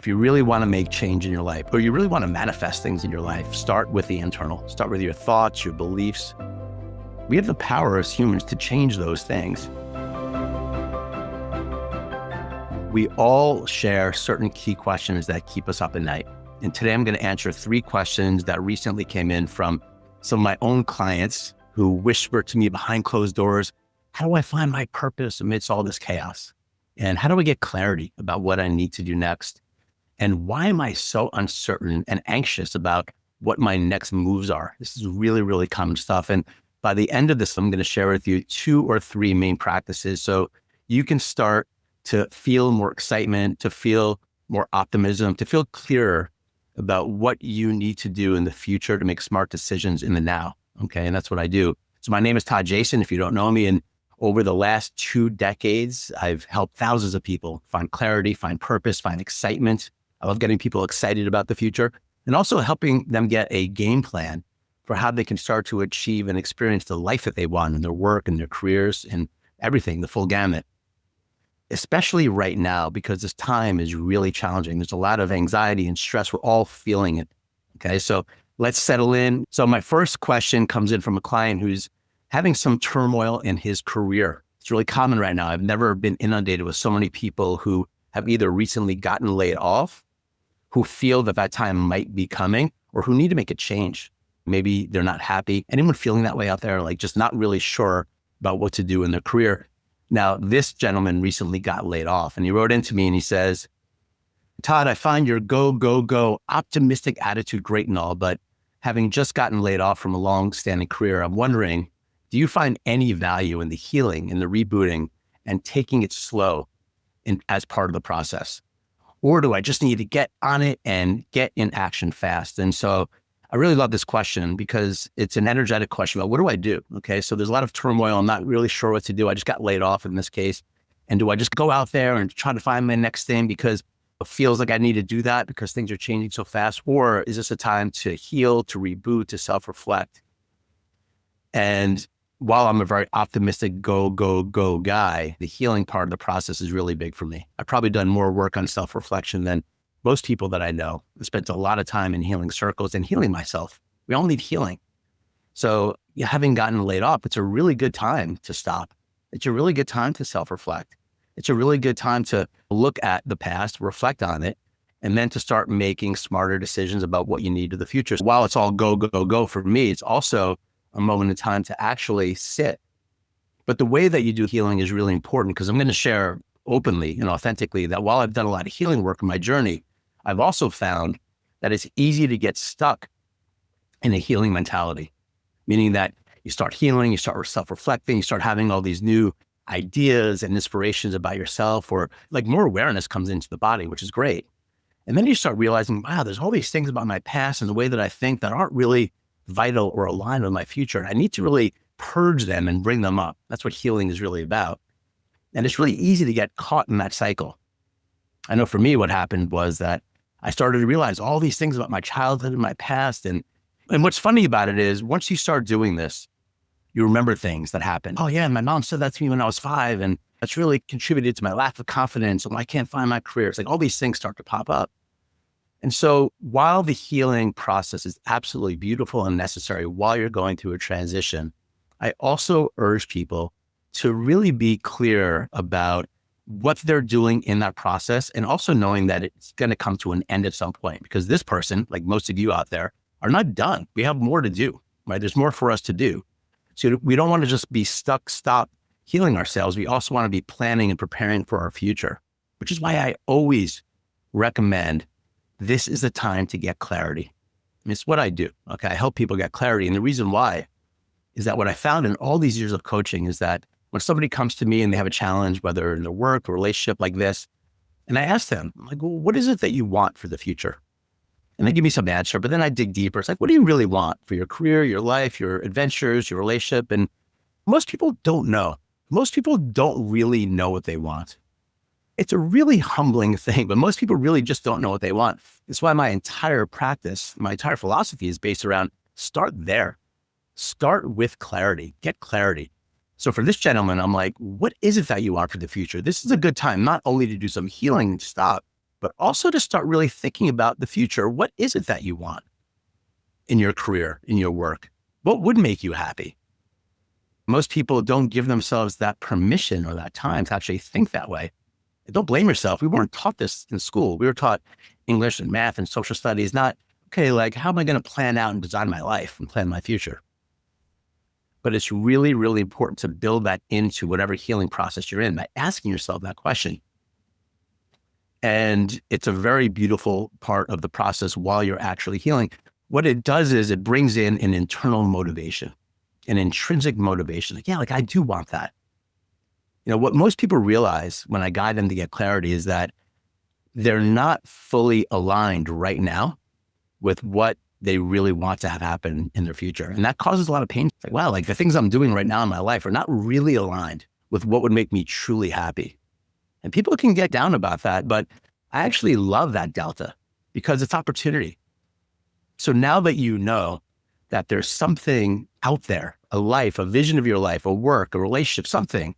If you really want to make change in your life, or you really want to manifest things in your life, start with the internal. Start with your thoughts, your beliefs. We have the power as humans to change those things. We all share certain key questions that keep us up at night. And today I'm going to answer 3 questions that recently came in from some of my own clients who whisper to me behind closed doors, how do I find my purpose amidst all this chaos? And how do I get clarity about what I need to do next? And why am I so uncertain and anxious about what my next moves are? This is really, really common stuff. And by the end of this, I'm going to share with you 2 or 3 main practices so you can start to feel more excitement, to feel more optimism, to feel clearer about what you need to do in the future to make smart decisions in the now. Okay. And that's what I do. So my name is Todd Jason. If you don't know me, and over the last 2 decades, I've helped thousands of people find clarity, find purpose, find excitement. I love getting people excited about the future and also helping them get a game plan for how they can start to achieve and experience the life that they want in their work and their careers and everything, the full gamut. Especially right now, because this time is really challenging. There's a lot of anxiety and stress. We're all feeling it. Okay, so let's settle in. So my first question comes in from a client who's having some turmoil in his career. It's really common right now. I've never been inundated with so many people who have either recently gotten laid off, who feel that that time might be coming, or who need to make a change. Maybe they're not happy. Anyone feeling that way out there, like just not really sure about what to do in their career? Now, this gentleman recently got laid off, and he wrote into me and he says, Todd, I find your go, go, go optimistic attitude great and all, but having just gotten laid off from a long-standing career, I'm wondering, do you find any value in the healing and the rebooting and taking it slow as part of the process? Or do I just need to get on it and get in action fast? And so I really love this question because it's an energetic question about what do I do? Okay, so there's a lot of turmoil. I'm not really sure what to do. I just got laid off in this case. And do I just go out there and try to find my next thing because it feels like I need to do that because things are changing so fast? Or is this a time to heal, to reboot, to self-reflect? And while I'm a very optimistic go, go, go guy, the healing part of the process is really big for me. I've probably done more work on self-reflection than most people that I know. I spent a lot of time in healing circles and healing myself. We all need healing. So having gotten laid off, it's a really good time to stop. It's a really good time to self-reflect. It's a really good time to look at the past, reflect on it, and then to start making smarter decisions about what you need in the future. So while it's all go, go, go for me, it's also a moment in time to actually sit. But the way that you do healing is really important because I'm going to share openly and authentically that while I've done a lot of healing work in my journey, I've also found that it's easy to get stuck in a healing mentality, meaning that you start healing, you start self-reflecting, you start having all these new ideas and inspirations about yourself, or like more awareness comes into the body, which is great. And then you start realizing, wow, there's all these things about my past and the way that I think that aren't really vital or aligned with my future. I need to really purge them and bring them up. That's what healing is really about. And it's really easy to get caught in that cycle. I know for me, what happened was that I started to realize all these things about my childhood and my past. And what's funny about it is once you start doing this, you remember things that happened. Oh yeah, my mom said that to me when I was 5. And that's really contributed to my lack of confidence. And I can't find my career. It's like all these things start to pop up. And so while the healing process is absolutely beautiful and necessary while you're going through a transition, I also urge people to really be clear about what they're doing in that process and also knowing that it's going to come to an end at some point because this person, like most of you out there, are not done. We have more to do, right? There's more for us to do. So we don't want to just be stop healing ourselves. We also want to be planning and preparing for our future, which is why I always recommend this is the time to get clarity. I mean, it's what I do. Okay. I help people get clarity. And the reason why is that what I found in all these years of coaching is that when somebody comes to me and they have a challenge, whether in their work or relationship like this, and I ask them, I'm like, well, what is it that you want for the future? And they give me some answer, but then I dig deeper. It's like, what do you really want for your career, your life, your adventures, your relationship? And most people don't know. Most people don't really know what they want. It's a really humbling thing, but most people really just don't know what they want. It's why my entire practice, my entire philosophy is based around start there. Start with clarity, get clarity. So for this gentleman, I'm like, what is it that you want for the future? This is a good time, not only to do some healing, stop, but also to start really thinking about the future. What is it that you want in your career, in your work? What would make you happy? Most people don't give themselves that permission or that time to actually think that way. Don't blame yourself. We weren't taught this in school. We were taught English and math and social studies, not, okay, like, how am I going to plan out and design my life and plan my future? But it's really, really important to build that into whatever healing process you're in by asking yourself that question. And it's a very beautiful part of the process while you're actually healing. What it does is it brings in an internal motivation, an intrinsic motivation. Like, yeah, like I do want that. You know, what most people realize when I guide them to get clarity is that they're not fully aligned right now with what they really want to have happen in their future. And that causes a lot of pain. It's like, wow, like the things I'm doing right now in my life are not really aligned with what would make me truly happy. And people can get down about that, but I actually love that delta because it's opportunity. So now that you know that there's something out there, a life, a vision of your life, a work, a relationship, something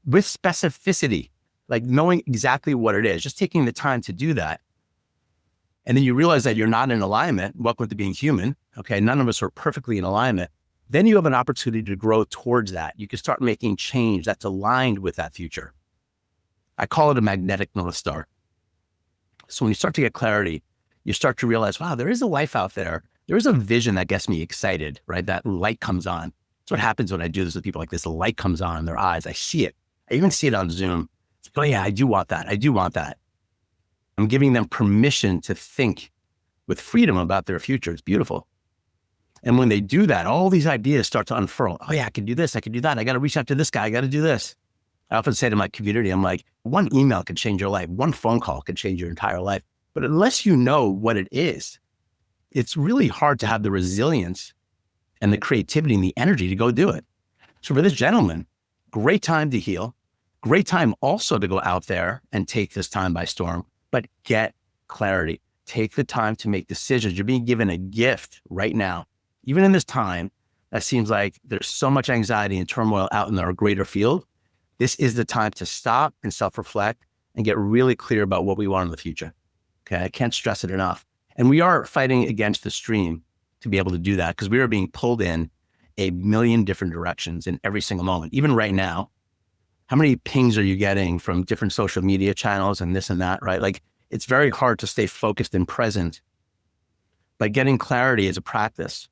with specificity, like knowing exactly what it is, just taking the time to do that. And then you realize that you're not in alignment. Welcome to being human. Okay. None of us are perfectly in alignment. Then you have an opportunity to grow towards that. You can start making change that's aligned with that future. I call it a magnetic North Star. So when you start to get clarity, you start to realize, wow, there is a life out there. There is a vision that gets me excited, right? That light comes on. That's what happens when I do this with people like this. The light comes on in their eyes. I see it. I even see it on Zoom. It's like, oh yeah, I do want that. I do want that. I'm giving them permission to think with freedom about their future. It's beautiful. And when they do that, all these ideas start to unfurl. Oh yeah, I can do this. I can do that. I got to reach out to this guy. I got to do this. I often say to my community, I'm like, one email can change your life. One phone call can change your entire life. But unless you know what it is, it's really hard to have the resilience and the creativity and the energy to go do it. So for this gentleman, great time to heal. Great time also to go out there and take this time by storm, but get clarity. Take the time to make decisions. You're being given a gift right now. Even in this time that seems like there's so much anxiety and turmoil out in our greater field, this is the time to stop and self-reflect and get really clear about what we want in the future. Okay, I can't stress it enough. And we are fighting against the stream to be able to do that because we are being pulled in a million different directions in every single moment. Even right now, how many pings are you getting from different social media channels and this and that, right? Like, it's very hard to stay focused and present. But getting clarity is a practice.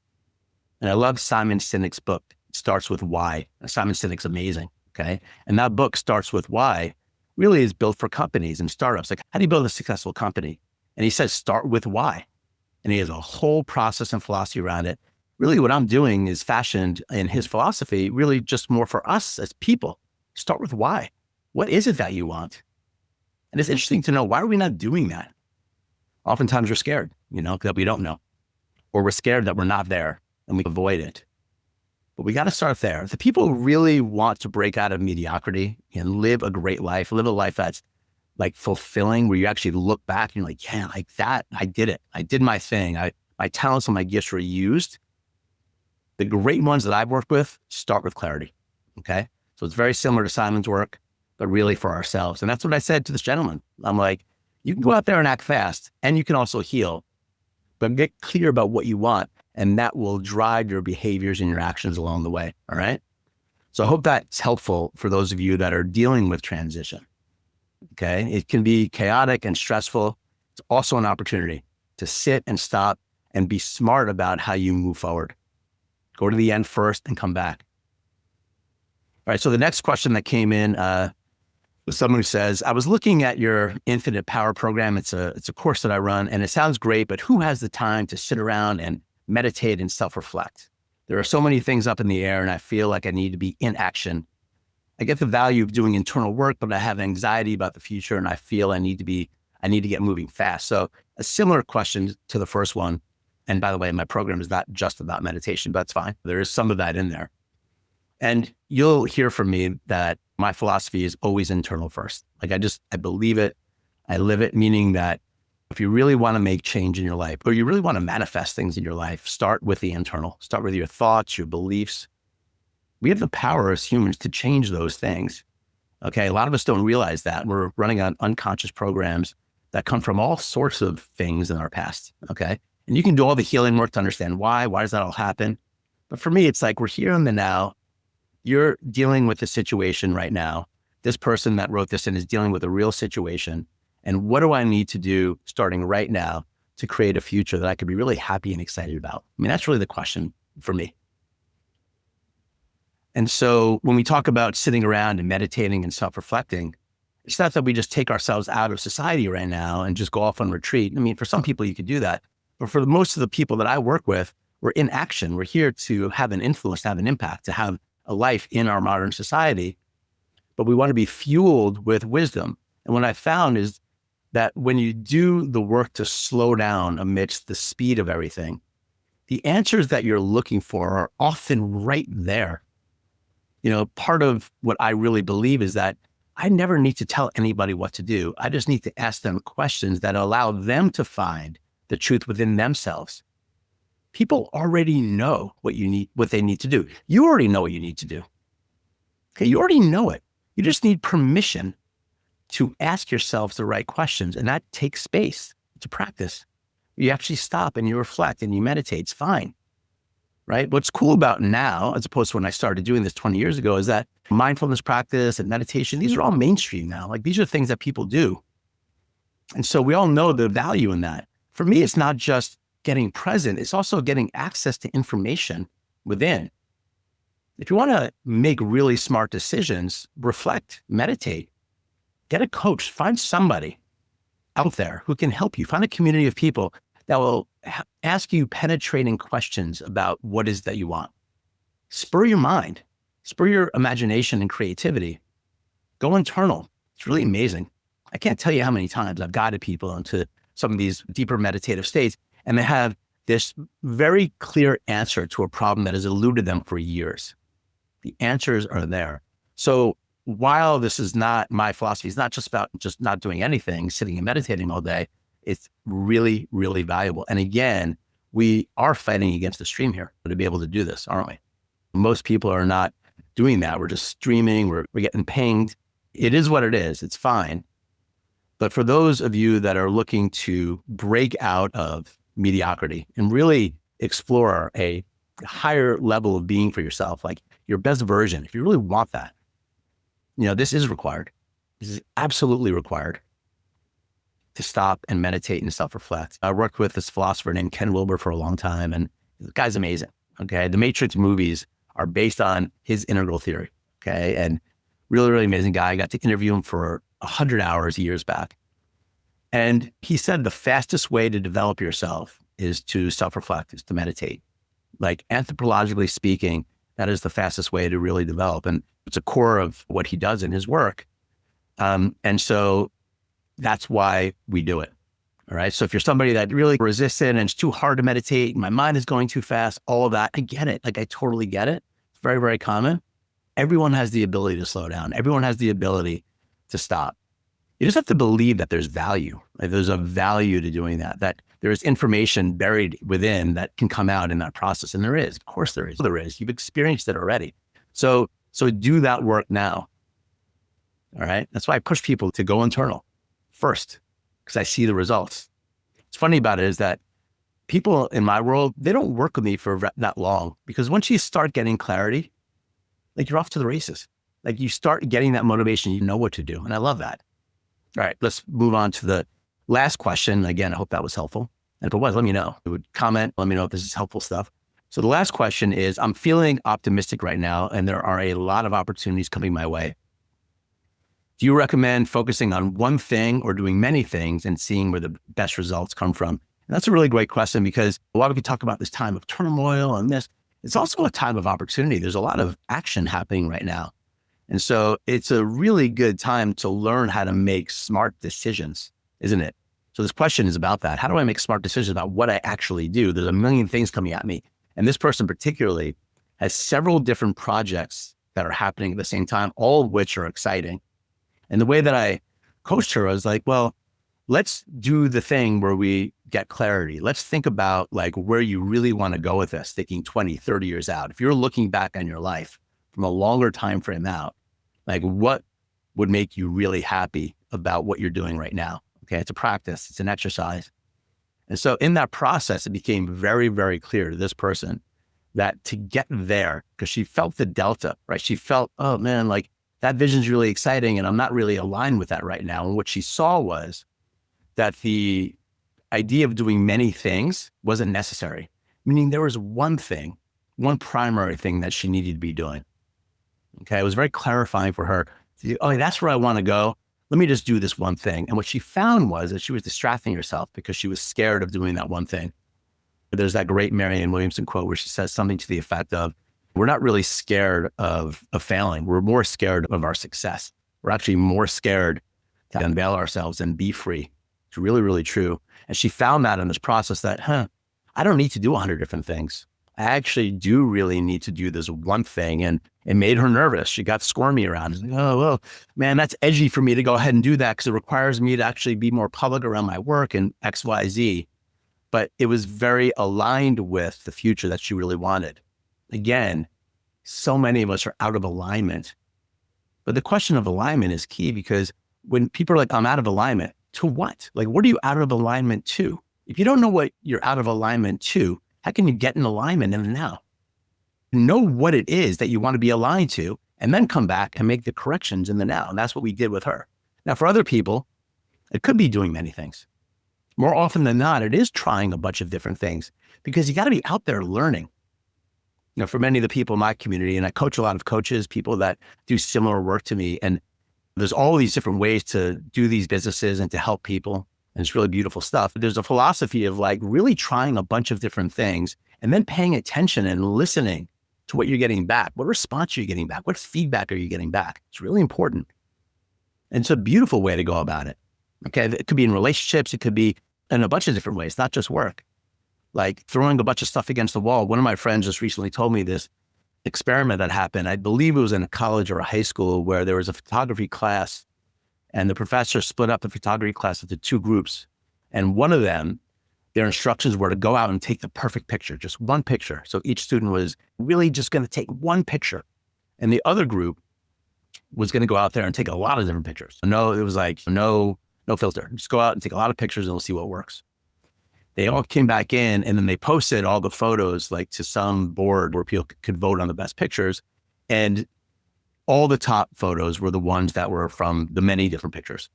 And I love Simon Sinek's book. It starts with why. Simon Sinek's amazing, okay? And that book starts with why really is built for companies and startups. Like, how do you build a successful company? And he says, start with why. And he has a whole process and philosophy around it. Really what I'm doing is fashioned in his philosophy, really just more for us as people. Start with why. What is it that you want? And it's interesting to know, why are we not doing that? Oftentimes we're scared, that we don't know, or we're scared that we're not there and we avoid it. But we got to start there. The people who really want to break out of mediocrity and live a great life, live a life that's like fulfilling, where you actually look back and you're like, yeah, like that, I did it. I did my thing. My talents and my gifts were used. The great ones that I've worked with start with clarity. Okay. So it's very similar to Simon's work, but really for ourselves. And that's what I said to this gentleman. I'm like, you can go out there and act fast and you can also heal, but get clear about what you want. And that will drive your behaviors and your actions along the way. All right. So I hope that's helpful for those of you that are dealing with transition. Okay. It can be chaotic and stressful. It's also an opportunity to sit and stop and be smart about how you move forward. Go to the end first and come back. All right. So the next question that came in was someone who says, I was looking at your Infinite Power program. It's a course that I run and it sounds great, but who has the time to sit around and meditate and self-reflect? There are so many things up in the air and I feel like I need to be in action. I get the value of doing internal work, but I have anxiety about the future and I feel I need to get moving fast. So a similar question to the first one. And by the way, my program is not just about meditation, but that's fine. There is some of that in there. And you'll hear from me that my philosophy is always internal first. Like I believe it, I live it, meaning that if you really want to make change in your life, or you really want to manifest things in your life, start with the internal, start with your thoughts, your beliefs. We have the power as humans to change those things. Okay. A lot of us don't realize that we're running on unconscious programs that come from all sorts of things in our past. Okay. And you can do all the healing work to understand why does that all happen? But for me, it's like, we're here in the now. You're dealing with a situation right now. This person that wrote this in is dealing with a real situation. And what do I need to do starting right now to create a future that I could be really happy and excited about? I mean, that's really the question for me. And so when we talk about sitting around and meditating and self-reflecting, it's not that we just take ourselves out of society right now and just go off on retreat. I mean, for some people you could do that, but for most of the people that I work with, we're in action. We're here to have an influence, to have an impact, to have a life in our modern society, but we want to be fueled with wisdom. And what I found is that when you do the work to slow down amidst the speed of everything, the answers that you're looking for are often right there. You know, part of what I really believe is that I never need to tell anybody what to do. I just need to ask them questions that allow them to find the truth within themselves. People already know what they need to do. You already know what you need to do. Okay, you already know it. You just need permission to ask yourselves the right questions. And that takes space to practice. You actually stop and you reflect and you meditate. It's fine, right? What's cool about now, as opposed to when I started doing this 20 years ago, is that mindfulness practice and meditation, these are all mainstream now. Like, these are things that people do. And so we all know the value in that. For me, it's not just getting present, it's also getting access to information within. If you want to make really smart decisions, reflect, meditate, get a coach, find somebody out there who can help you. Find a community of people that will ask you penetrating questions about what is that you want. Spur your mind, spur your imagination and creativity. Go internal. It's really amazing. I can't tell you how many times I've guided people into some of these deeper meditative states, and they have this very clear answer to a problem that has eluded them for years. The answers are there. So while this is not my philosophy, it's not just about just not doing anything, sitting and meditating all day. It's really, really valuable. And again, we are fighting against the stream here to be able to do this, aren't we? Most people are not doing that. We're just streaming. We're getting pinged. It is what it is. It's fine. But for those of you that are looking to break out of mediocrity and really explore a higher level of being for yourself, like your best version, if you really want that, you know, this is required. This is absolutely required to stop and meditate and self-reflect. I worked with this philosopher named Ken Wilber for a long time, and the guy's amazing. Okay. The Matrix movies are based on his integral theory. Okay. And really, really amazing guy. I got to interview him for 100 hours years back. And he said the fastest way to develop yourself is to self-reflect, is to meditate. Like, anthropologically speaking, that is the fastest way to really develop. And it's a core of what he does in his work. And so that's why we do it. All right. So if you're somebody that really resists it and it's too hard to meditate, my mind is going too fast, all of that, I get it. Like, I totally get it. It's very, very common. Everyone has the ability to slow down. Everyone has the ability to stop. You just have to believe that there's value. Like, there's a value to doing that, that there's information buried within that can come out in that process. And there is, of course there is. There is. You've experienced it already. So do that work now. All right. That's why I push people to go internal first, because I see the results. What's funny about it is that people in my world, they don't work with me for that long, because once you start getting clarity, like, you're off to the races. Like, you start getting that motivation, you know what to do. And I love that. All right, let's move on to the last question. Again, I hope that was helpful. And if it was, let me know. You would comment, let me know if this is helpful stuff. So the last question is, I'm feeling optimistic right now, and there are a lot of opportunities coming my way. Do you recommend focusing on one thing or doing many things and seeing where the best results come from? And that's a really great question, because a lot of people talk about this time of turmoil and this. It's also a time of opportunity. There's a lot of action happening right now. And so it's a really good time to learn how to make smart decisions, isn't it? So this question is about that. How do I make smart decisions about what I actually do? There's a million things coming at me. And this person particularly has several different projects that are happening at the same time, all of which are exciting. And the way that I coached her was like, well, let's do the thing where we get clarity. Let's think about, like, where you really want to go with this, thinking 20, 30 years out. If you're looking back on your life from a longer time frame out, like, what would make you really happy about what you're doing right now? Okay. It's a practice. It's an exercise. And so in that process, it became very, very clear to this person that to get there, because she felt the delta, right? She felt, oh man, like that vision's really exciting and I'm not really aligned with that right now. And what she saw was that the idea of doing many things wasn't necessary, meaning there was one thing, one primary thing that she needed to be doing. Okay. It was very clarifying for her. Oh, that's where I want to go. Let me just do this one thing. And what she found was that she was distracting herself because she was scared of doing that one thing. There's that great Marianne Williamson quote where she says something to the effect of, we're not really scared of failing. We're more scared of our success. We're actually more scared to unveil ourselves and be free. It's really, really true. And she found that in this process that, I don't need to do 100 different things. I actually do really need to do this one thing. And it made her nervous. She got squirmy around it. Like, oh, well, man, that's edgy for me to go ahead and do that because it requires me to actually be more public around my work and X, Y, Z. But it was very aligned with the future that she really wanted. Again, so many of us are out of alignment. But the question of alignment is key, because when people are like, I'm out of alignment, to what? Like, what are you out of alignment to? If you don't know what you're out of alignment to, how can you get in alignment in the now? Know what it is that you want to be aligned to, and then come back and make the corrections in the now. And that's what we did with her. Now, for other people, it could be doing many things. More often than not, it is trying a bunch of different things, because you got to be out there learning. You know, for many of the people in my community, and I coach a lot of coaches, people that do similar work to me, and there's all these different ways to do these businesses and to help people. And it's really beautiful stuff. There's a philosophy of like really trying a bunch of different things and then paying attention and listening to what you're getting back. What response are you getting back? What feedback are you getting back? It's really important. And it's a beautiful way to go about it. Okay. It could be in relationships. It could be in a bunch of different ways, not just work. Like throwing a bunch of stuff against the wall. One of my friends just recently told me this experiment that happened. I believe it was in a college or a high school where there was a photography class, and the professor split up the photography class into two groups. And one of them, their instructions were to go out and take the perfect picture, just one picture. So each student was really just going to take one picture. And the other group was going to go out there and take a lot of different pictures. No, it was like, no filter. Just go out and take a lot of pictures and we'll see what works. They all came back in, and then they posted all the photos like to some board where people could vote on the best pictures. And all the top photos were the ones that were from the many different pictures.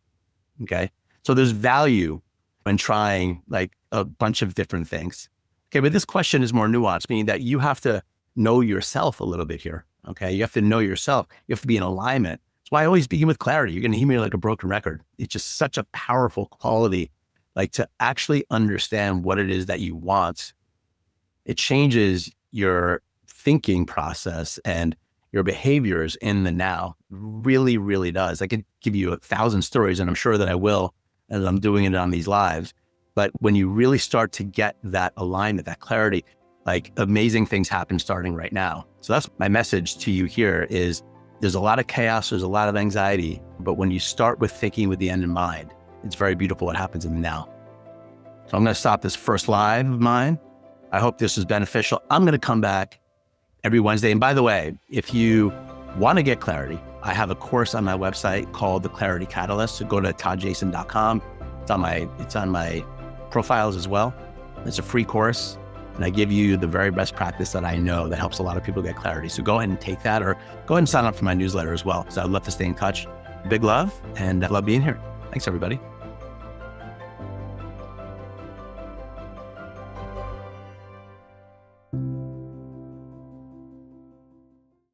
Okay. So there's value in trying like a bunch of different things. Okay. But this question is more nuanced, meaning that you have to know yourself a little bit here. Okay. You have to know yourself. You have to be in alignment. That's why I always begin with clarity. You're going to hear me like a broken record. It's just such a powerful quality, like to actually understand what it is that you want. It changes your thinking process and your behaviors in the now. Really, really does. I could give you 1,000 stories, and I'm sure that I will as I'm doing it on these lives. But when you really start to get that alignment, that clarity, like amazing things happen starting right now. So that's my message to you here is there's a lot of chaos, there's a lot of anxiety, but when you start with thinking with the end in mind, it's very beautiful what happens in the now. So I'm going to stop this first live of mine. I hope this is beneficial. I'm going to come back every Wednesday. And by the way, if you want to get clarity, I have a course on my website called The Clarity Catalyst. So go to toddjason.com. It's on my profiles as well. It's a free course, and I give you the very best practice that I know that helps a lot of people get clarity. So go ahead and take that, or go ahead and sign up for my newsletter as well, because I'd love to stay in touch. Big love, and I love being here. Thanks, everybody.